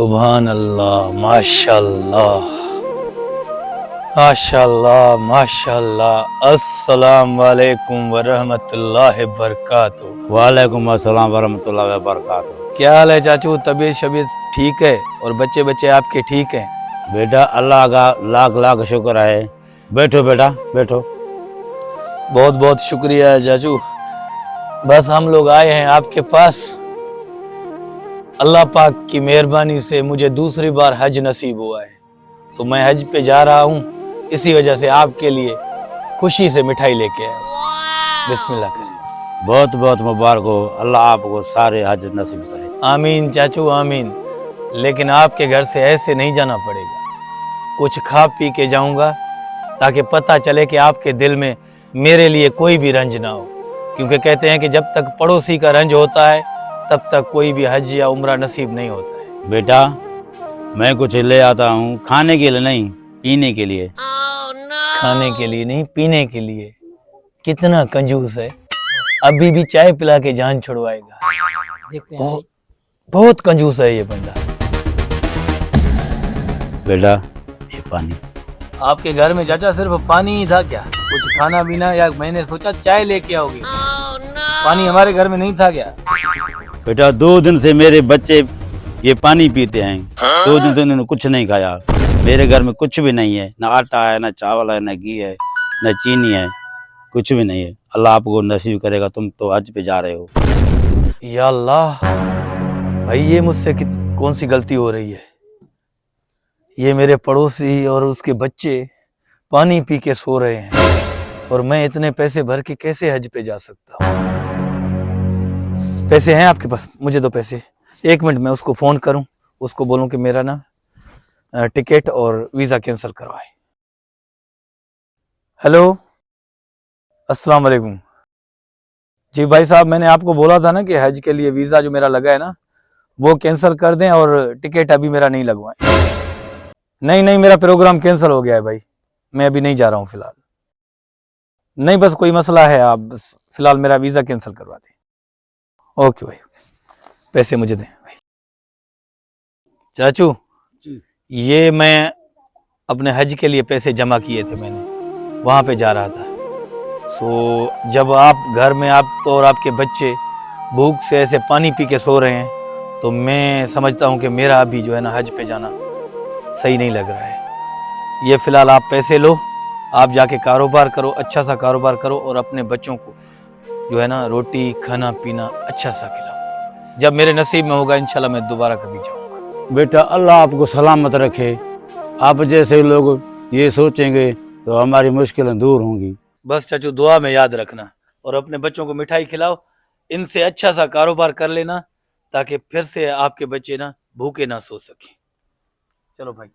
सुभान अल्लाह, माशाल्लाह, माशाल्लाह, माशाल्लाह। अस्सलाम वालेकुम वरहमतुल्लाहि वबरकातुहू। वालेकुम अस्सलाम वरहमतुल्लाहि वबरकातुहू। क्या हाल है चाचू? तबीयत शबीयत ठीक है? और बच्चे बच्चे आपके ठीक हैं? बेटा अल्लाह का लाख लाख शुक्र है। बैठो बेटा बैठो। बहुत बहुत शुक्रिया चाचू। बस हम लोग आए हैं आपके पास। अल्लाह पाक की मेहरबानी से मुझे दूसरी बार हज नसीब हुआ है, तो मैं हज पे जा रहा हूँ। इसी वजह से आपके लिए खुशी से मिठाई लेके आया हूँ। बिस्मिल्लाह करें। बहुत बहुत मुबारक हो, अल्लाह आपको सारे हज नसीब करे। आमीन चाचू आमीन। लेकिन आपके घर से ऐसे नहीं जाना पड़ेगा, कुछ खा पी के जाऊंगा ताकि पता चले कि आपके दिल में मेरे लिए कोई भी रंज ना हो, क्योंकि कहते हैं कि जब तक पड़ोसी का रंज होता है तब तक कोई भी हज या उम्रा नसीब नहीं होता है। बेटा मैं कुछ ले आता हूँ, खाने के लिए नहीं पीने के लिए। खाने के लिए नहीं पीने के लिए? कितना कंजूस है, अभी भी चाय पिला के जान छुड़वाएगा। बहुत बहुत कंजूस है ये बंदा। बेटा ये पानी। आपके घर में चाचा सिर्फ पानी ही था क्या? कुछ खाना पीना? या मैंने सोचा चाय लेके आओगे। पानी हमारे घर में नहीं था क्या? बेटा 2 दिन से मेरे बच्चे ये पानी पीते हैं। 2 दिन से उन्होंने कुछ नहीं खाया। मेरे घर में कुछ भी नहीं है, ना आटा है, ना चावल है, ना घी है, ना चीनी है, कुछ भी नहीं है। अल्लाह आपको नसीब करेगा, तुम तो हज पे जा रहे हो। या अल्लाह, भाई ये मुझसे कौन सी गलती हो रही है? ये मेरे पड़ोसी और उसके बच्चे पानी पी के सो रहे हैं और मैं इतने पैसे भर के कैसे हज पे जा सकता हूँ? पैसे हैं आपके पास? मुझे दो पैसे। 1 मिनट में उसको फोन करूं, उसको बोलूं कि मेरा ना टिकट और वीजा कैंसिल करवाए। हेलो, अस्सलाम वालेकुम। जी भाई साहब, मैंने आपको बोला था ना कि हज के लिए वीजा जो मेरा लगा है ना वो कैंसिल कर दें और टिकट अभी मेरा नहीं लगवाएं। नहीं नहीं, मेरा प्रोग्राम कैंसिल हो गया है भाई, मैं अभी नहीं जा रहा हूँ फिलहाल। नहीं, बस कोई मसला है, आप बस फिलहाल मेरा वीजा कैंसिल करवा दें। ओके भाई, पैसे मुझे दें भाई। चाचू जी। ये मैं अपने हज के लिए पैसे जमा किए थे, मैंने वहाँ पे जा रहा था। सो जब आप घर में आप और आपके बच्चे भूख से ऐसे पानी पी के सो रहे हैं तो मैं समझता हूँ कि मेरा अभी जो है ना हज पे जाना सही नहीं लग रहा है। ये फ़िलहाल आप पैसे लो, आप जाके कारोबार करो, अच्छा सा कारोबार करो और अपने बच्चों को जो है ना रोटी खाना पीना अच्छा सा खिलाओ। जब मेरे नसीब में होगा इंशाल्लाह मैं दोबारा कभी जाऊँगा। बेटा अल्लाह आपको सलामत रखे। आप जैसे लोग ये सोचेंगे तो हमारी मुश्किलें दूर होंगी। बस चाचू दुआ में याद रखना और अपने बच्चों को मिठाई खिलाओ, इनसे अच्छा सा कारोबार कर लेना ताकि फिर से आपके बच्चे ना भूखे ना सो सके। चलो भाई।